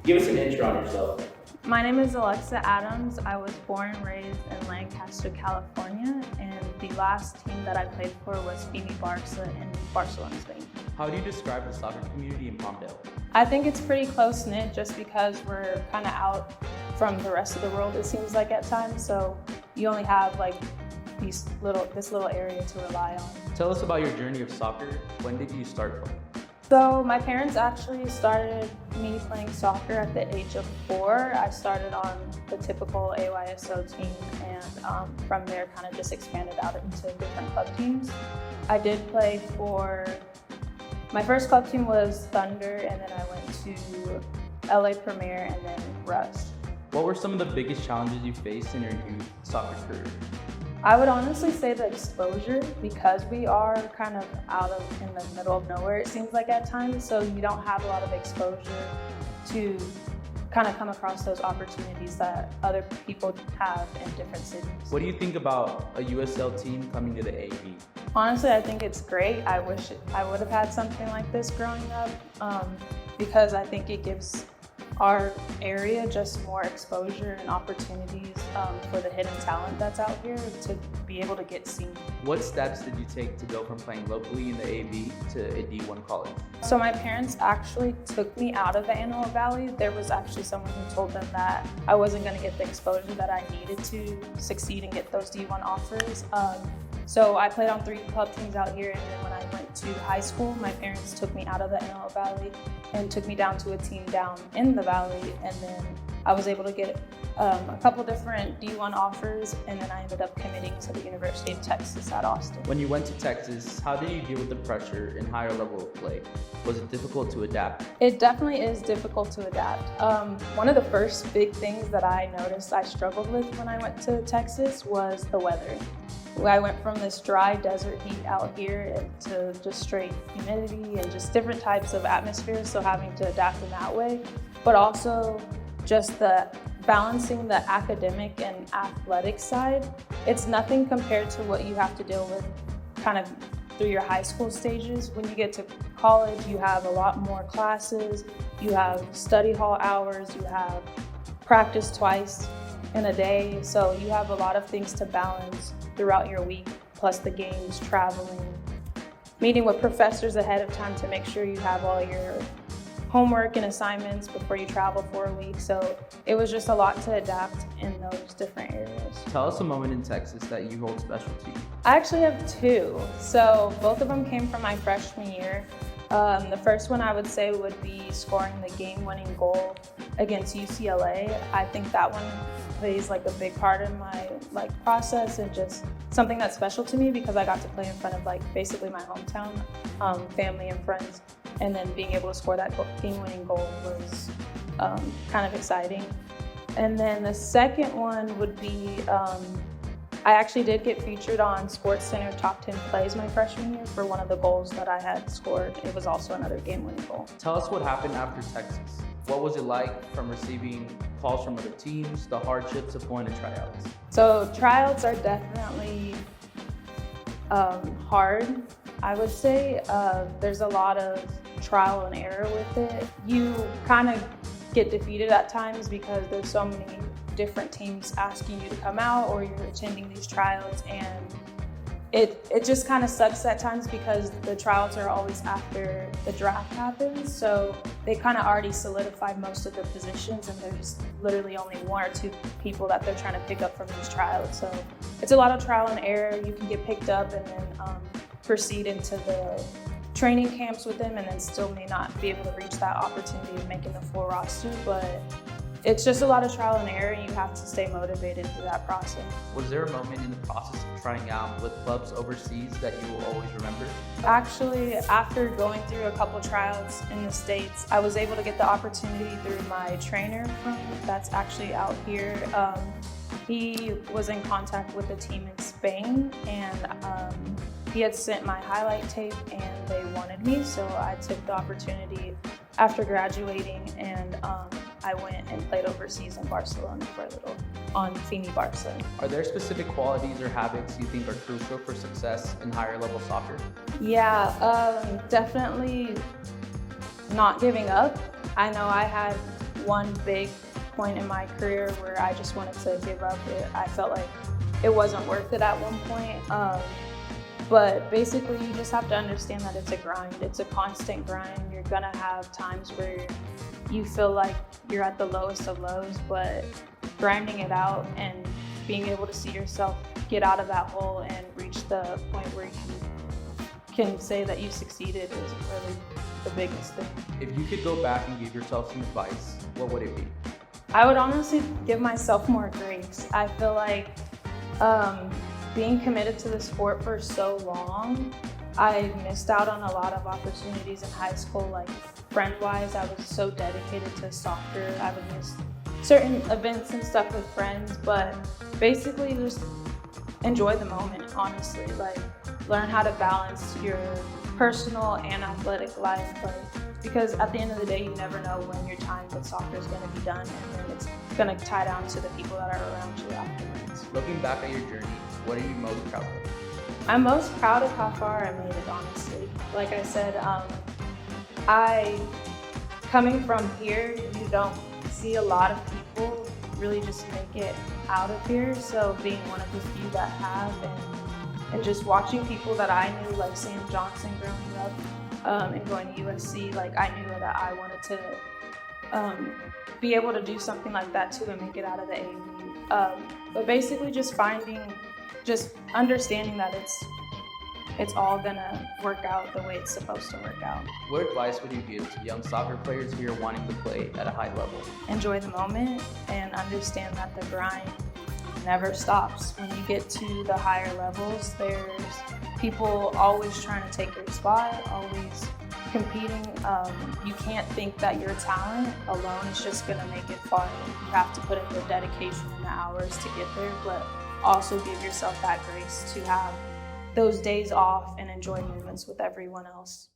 Give us an intro on yourself. My name is Alexa Adams. I was born and raised in Lancaster, California, and the last team that I played for was FC Barcelona in Barcelona, Spain. How do you describe the soccer community in Palmdale? I think it's pretty close-knit just because we're kind of out from the rest of the world, it seems like at times, so you only have like this little area to rely on. Tell us about your journey of soccer. When did you start playing? So my parents actually started me playing soccer at the age of 4. I started on the typical AYSO team, and from there kind of just expanded out into different club teams. I did play for, my first club team was Thunder, and then I went to LA Premier and then Rust. What were some of the biggest challenges you faced in your youth soccer career? I would honestly say the exposure, because we are kind of in the middle of nowhere, it seems like at times, so you don't have a lot of exposure to kind of come across those opportunities that other people have in different cities. What do you think about a USL team coming to the AV? Honestly, I think it's great. I wish I would have had something like this growing up, because I think it gives our area just more exposure and opportunities for the hidden talent that's out here to be able to get seen. What steps did you take to go from playing locally in the AV to a D1 college? So my parents actually took me out of the Antelope Valley. There was actually someone who told them that I wasn't going to get the exposure that I needed to succeed and get those D1 offers. So I played on 3 club teams out here, and then when I went to high school, my parents took me out of the Antelope Valley and took me down to a team down in the valley, and then I was able to get a couple different D1 offers, and then I ended up committing to the University of Texas at Austin. When you went to Texas, how did you deal with the pressure in higher level of play? Was it difficult to adapt? It definitely is difficult to adapt. One of the first big things that I noticed I struggled with when I went to Texas was the weather. I went from this dry desert heat out here to just straight humidity and just different types of atmospheres, so having to adapt in that way, but also just the balancing the academic and athletic side. It's nothing compared to what you have to deal with kind of through your high school stages. When you get to college, you have a lot more classes, you have study hall hours, you have practice twice in a day, so you have a lot of things to balance throughout your week, plus the games, traveling, meeting with professors ahead of time to make sure you have all your homework and assignments before you travel for a week. So it was just a lot to adapt in those different areas. Tell us a moment in Texas that you hold special to you. I actually have 2. So both of them came from my freshman year. The first one I would say would be scoring the game-winning goal against UCLA. I think that one plays like a big part in my process and just something that's special to me because I got to play in front of basically my hometown, family and friends, and then being able to score that game-winning goal was kind of exciting. And then the second one would be I actually did get featured on SportsCenter Top 10 Plays my freshman year for one of the goals that I had scored. It was also another game-winning goal. Tell us what happened after Texas. What was it like from receiving calls from other teams, the hardships of going to tryouts? So tryouts are definitely hard, I would say. There's a lot of trial and error with it. You kind of get defeated at times because there's so many different teams asking you to come out, or you're attending these tryouts, and it just kind of sucks at times because the tryouts are always after the draft happens, so they kind of already solidified most of the positions, and there's literally only 1 or 2 people that they're trying to pick up from these tryouts. So it's a lot of trial and error. You can get picked up and then proceed into the training camps with them, and then still may not be able to reach that opportunity of making the full roster, but it's just a lot of trial and error, and you have to stay motivated through that process. Was there a moment in the process of trying out with clubs overseas that you will always remember? Actually, after going through a couple tryouts in the States, I was able to get the opportunity through my trainer that's actually out here. He was in contact with a team in Spain, and he had sent my highlight tape and they wanted me, so I took the opportunity after graduating, and I went and played overseas in Barcelona for a little on FC Barcelona. Are there specific qualities or habits you think are crucial for success in higher level soccer? Yeah, definitely not giving up. I know I had one big point in my career where I just wanted to give up. I felt like it wasn't worth it at one point. But basically, you just have to understand that it's a grind. It's a constant grind. You're gonna have times where you feel like you're at the lowest of lows, but grinding it out and being able to see yourself get out of that hole and reach the point where you can say that you succeeded is really the biggest thing. If you could go back and give yourself some advice, what would it be? I would honestly give myself more grace. I feel like being committed to the sport for so long, I missed out on a lot of opportunities in high school, like friend-wise. I was so dedicated to soccer. I would miss certain events and stuff with friends, but basically just enjoy the moment, honestly. Like, learn how to balance your personal and athletic life, because at the end of the day, you never know when your time with soccer is going to be done, and then it's going to tie down to the people that are around you afterwards. Looking back at your journey, what are you most proud of? I'm most proud of how far I made it, honestly. Like I said, coming from here, you don't see a lot of people really just make it out of here. So being one of the few that have, and just watching people that I knew, like Sam Johnson growing up and going to USC, like I knew that I wanted to be able to do something like that too and make it out of the AAU. But basically just understanding that it's all gonna work out the way it's supposed to work out. What advice would you give to young soccer players who are wanting to play at a high level? Enjoy the moment and understand that the grind never stops. When you get to the higher levels, there's people always trying to take your spot, always competing. You can't think that your talent alone is just gonna make it far. You have to put in the dedication and the hours to get there, but also give yourself that grace to have those days off and enjoy moments with everyone else.